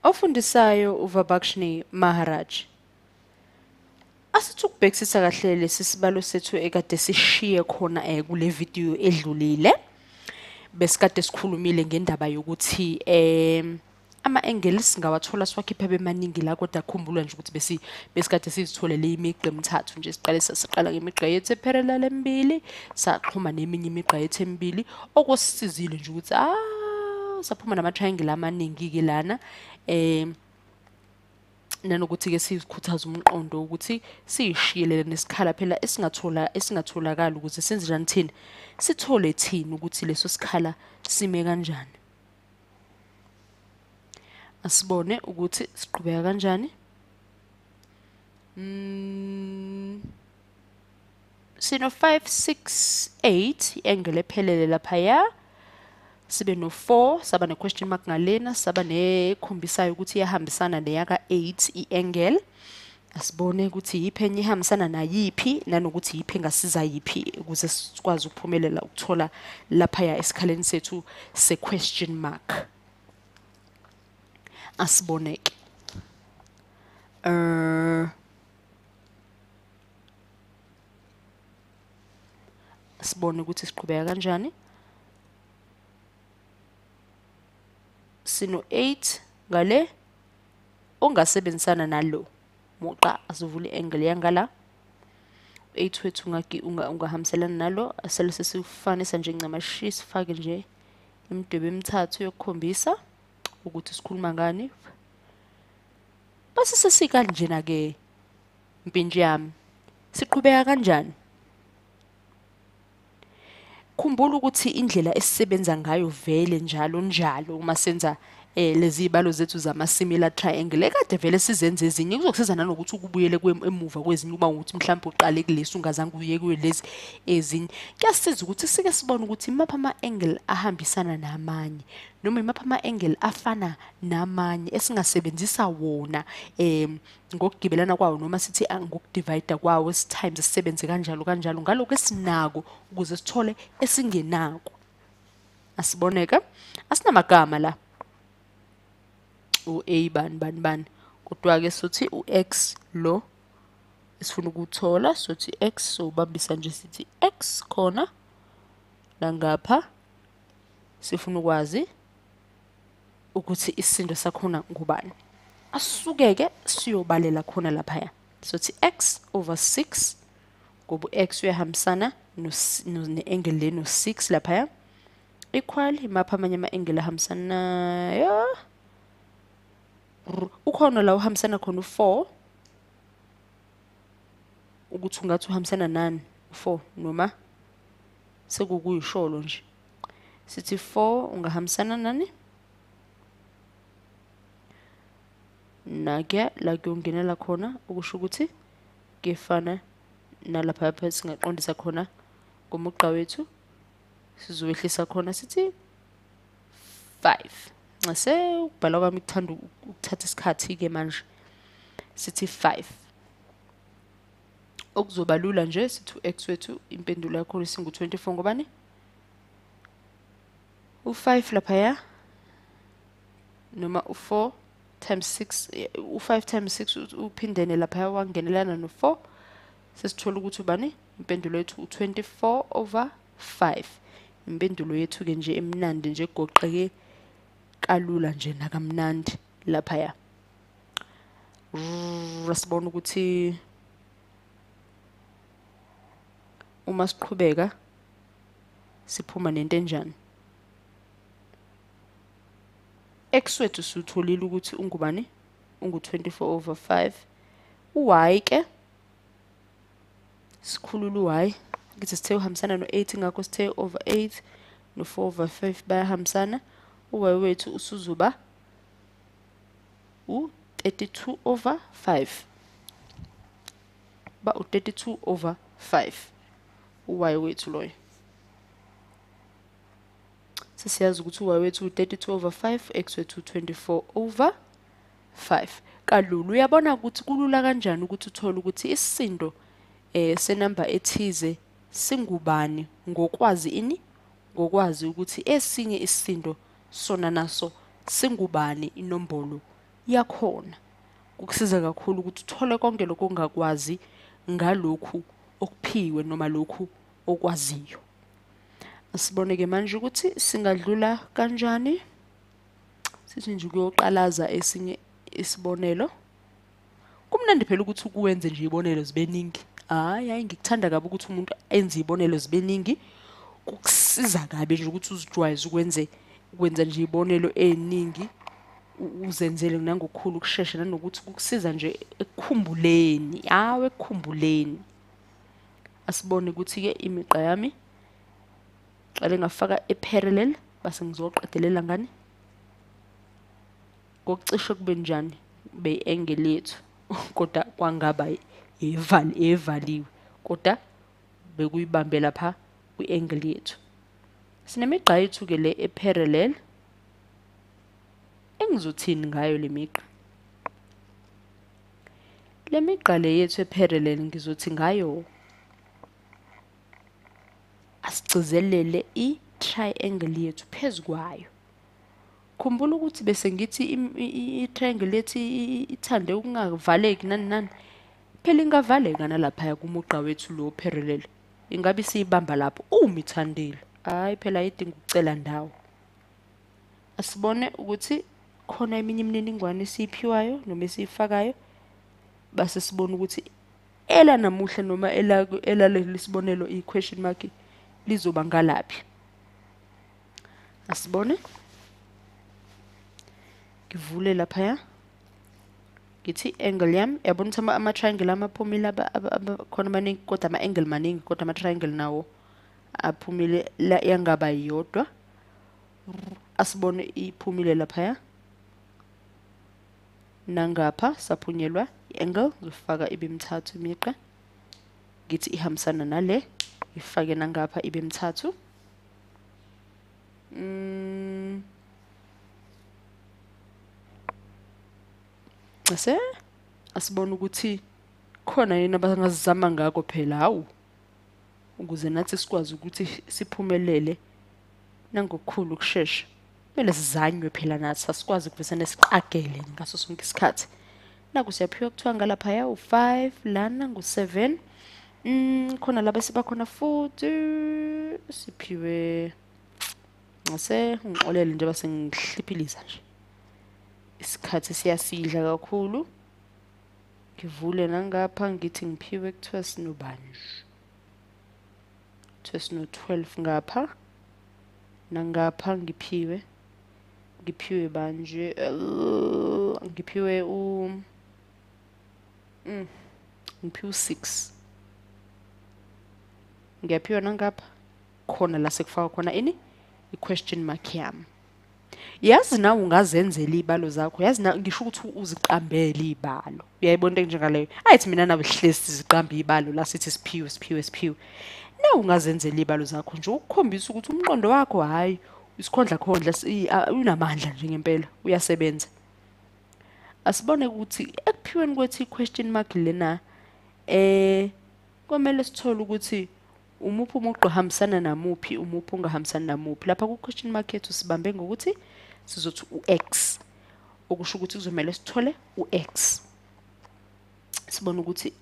Ofundisayo uVabakshni Maharaj. Asithi ukubhekisisa kahle lesi sibalo sethu ekade sishiye khona kule video edlulile. Besikade sikhulumile ngendaba yokuthi ama-angles ngawathola siwakhipha bemaningi la kodwa khumbula nje ukuthi besikade sizitholele imigqa emithathu nje siqala ngemigqa yethu eparallel emibili saxhuma neminye imigqa yethu emibili okwesizile nje ukuthi saphuma nama-triangle amaningi-ke lana nanokuthi-ke sikhuthaza umqondo ukuthi siyishiyelele nesikhala phela esingatholakala ukuze senze njani thina sithole thina ukuthi leso sikhala sime kanjani. Asibone ukuthi siqhubeka kanjani. Sino 5, 6, 8 i-angle ephelele laphaya. Sibe no 4 saba ne question mark ngalena saba nekhombisayo ukuthi iyahambisana neyaka 8 i-angle. Asibone ukuthi yiphi enye ihambisana nayiphi nanokuthi yiphi engasiza yiphi ukuze sikwazi ukuphumelela ukuthola laphaya esikhaleni sethu se-question mark. Asiboneke. Sibone ukuthi siqhubeka kanjani. Sino 8 ngale ongasebenzisana nalo muqa asivule angle yangala 8 wethu ungahambiselana nalo asele sesifanisa nje ncamashi sifake nje imidwebo emithathu yokukhombisa ukuthi sikhuluma ngani. Base sesikanjena ke impinji yami siqhubeka kanjani. Khumbula ukuthi indlela esisebenza ngayo vele njalo uma senza lezi ibalo zethu zama-similar triangle ekade vele sizenze ezinye kuzokusiza nanokuthi ukubuyele emuva kwezinye uma ukuthi mhlawumbe uqale kulesi ungazange uye kulezi ezinye. Kuyasiza ukuthi sike sibone ukuthi imapha ama-angle ahambisana namanye noma imapha ama-angle afana namanye esingasebenzisa wona ngokugibelana kwawo noma sithi ngokudivide kwawo times sisebenze kanjalo ngaloko esinako ukuze sithole esingenako. Asiboneka asinamagama la u-A bani kodwa ke sothi u-X lo esifuna ukuthola sothi X so ubambisa nje sithi X khona la ngapha sifuna ukwazi ukuthi isindo sakhona ngubani. Asukeke siyobalela khona laphaya sothi X over 6 ngoba u-X uyahambisana ne-angle le no 6 laphaya equal imapha amanye ama-angle ahambisana ukhona la uhambisana khona u4 ukuthi ungathi uhambisana nani u4 noma sekukuyisholo nje sithi 4 ungahambisana nani nake la kuyongenela khona ukusho ukuthi kefana nalapha lapha singaqondisa khona ngomugqa wethu sizowehlisa khona sithi 5. Ngase ukubhala kwami kuthanda ukuthatha isikhathi ke manje sithi 5 okuzobalula nje sithi u-X wethu impendulo yakho isingu-24 ngobani u5 laphaya noma u4 times 6 u5 times 6 uphindene laphaya wangenelana no4 sesithola ukuthi ubani impendulo yethu u24 over 5. Impendulo yethu ke nje emnandi nje goqeke kalula nje nakamnandi laphaya. Rasibona ukuthi uma siqhubeka siphuma nento enjani. X wethu sutholile ukuthi ungubani ungu24 over 5. U-Y ke sikhulula u-Y ngithi sithe uhambisana no8 ngakho sithe over 8 no4 over 5 bayahambisana. U-Y wethu usuzuba u32 over 5 ba u32 over 5 u-Y wethu loyo. Sesiyazi ukuthi u-Y wethu u32 over 5 X wethu 24 over 5. Kalulu uyabona ukuthi kulula kanjani ukuthi uthole ukuthi isisindo senamba ethize singubani ngokwazi ukuthi esinye isisindo sona naso singubani inombolo yakhona ukusiza kakhulu ukuthi uthole konke lokho ongakwazi ngalokhu okuphiwe noma lokhu okwaziyo. Asibone ke manje ukuthi singadlula kanjani. Sithi nje kuyoqalaza esinye isibonelo. Kumnandi phela ukuthi ukuwenze nje ibonelo zibeningi. Hayi ngikuthanda kabi ukuthi umuntu enze ibonelo zibeningi. Kukusiza kabi nje ukuthi uzijwayeze ukwenza nje ibonelo eziningi uzenzele nangokukhulu ukusheshsha nanokuthi kukusiza nje ekukhumbuleni. Ekukhumbuleni. Asibone ukuthi ke imigqa yami qale ngafaka e-parallel base ngizoqedelela ngani kokucishe kube njani be angle yethu kodwa kwangaba evaliwe kodwa bekuyibambe lapha kwi-angle yethu. Sinemigqa yethu ke le e-parallel engizothini ngayo le migqa. Le migqa le yethu e-parallel ngizothi ngayo asigcizelele i-triangle yethu phezukwayo. Khumbula ukuthi bese ngithi i-triangle yethu ithande ukungavaleki nani phela ingavaleka nalapha kumugqa wethu lo parallel. Ingabe siyibamba lapho uma ithandile. Hayi phela ayidingi ukucela ndawo. Asibone ukuthi khona eminye imininingwane esiyiphiwayo noma esiyifakayo base sibona ukuthi ela namuhla noma ela lesibonelo i-question mark lizoba ngalaphi. Asibone ngivule lapha ngithi angle yami yabona ukuthi ama-triangle amaphumile khona maningi kodwa ama-angle maningi kodwa ama-triangle nawo aphumile la yangaba yodwa. Asibone iphumile lapha nangapha saphunyelwa i-angle ngifaka ibe mithathu imigqa ngithi ihambisana nale ifake nangapha ibe mithathu. Asibone ukuthi khona yini abangazizama ngako phela ukuze nathi sikwazi ukuthi siphumelele nangokukhulu ukusheshsha. Kumele sizanywe phela nathi asikwazi ukuvesa nesiqagele ngaso sonke isikhathi. Naku siyaphiwa kuthiwa ngalapha u5 lana ngu7. Khona laba sibakhona futhi siphiwe ngixolele nje base ngihliphiliza nje. Isikhathi siyasidla kakhulu. Ngivule nangapha ngithi ngiphiwe kuthiwa sinobani. Kuthiwa sino12 ngapha. Nangapha ngiphiwe banje ngiphiwe ngiphiwe 6. Ngiyaphiwa nangapha khona la sekufaka khona ini i-question mark yami. Yazi nawe ungazenzela izibalo zakho. Yazi na ngisho ukuthi uziqambele izibalo. Uyayibona into njengaleyo. Ayithi mina nawe sihlezi siziqamba izibalo la sithi siphiwe. Na ungazenzela izibalo zakho nje ukukhombisa ukuthi umqondo wakho hayi isikhondla unamandla nje ngempela uyasebenza. Asibone ukuthi ekuphiweni kwethu i-question mark lena komele sithole ukuthi umuphi umugqa ohambisana namuphi umuphi ungahambisani namuphi. Lapha ku-question mark yethu sibambe ngokuthi sizothi u-x okusho ukuthi kuzomela sithole u-x. Sibone ukuthi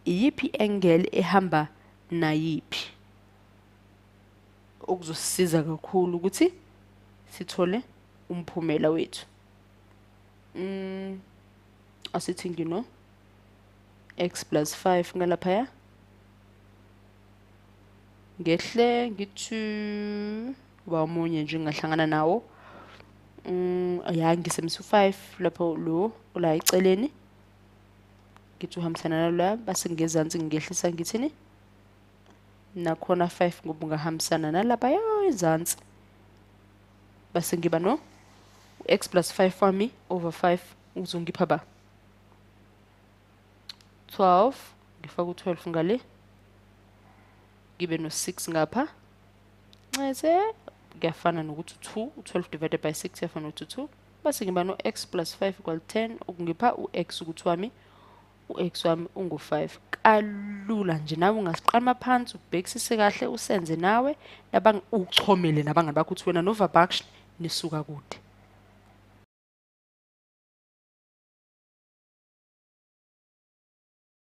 iyiphi angle ehamba nayiphi okuzosisiza kakhulu ukuthi sithole umphumela wethu. Asithi ngino x plus 5 ngalapha ngehle ngithi wamunye nje ngahlangana nawo. Ngisemisa u5 lapho lo la eceleni ngithi uhambisana nalo base ngezansi ngehlisa ngithini nakhona 5 ngoba ungahambisana nalapha ezansi base ngiba no x plus 5 wami over 5 uzongipha ba 12 ngifaka u12 ngale ngibe no6 ngapha. Kuyafana nokuthi 12 divided by 6 yafana no2 base ngiba no x plus 5 equal 10 okungipha u-x ukuthi wami u-x wami ungu5. Kalula nje nawe ungasiqama phansi ubhekisise kahle usenze nawe uxhomele nabangani bakho uthi wena Nova Bucks nisuka kude.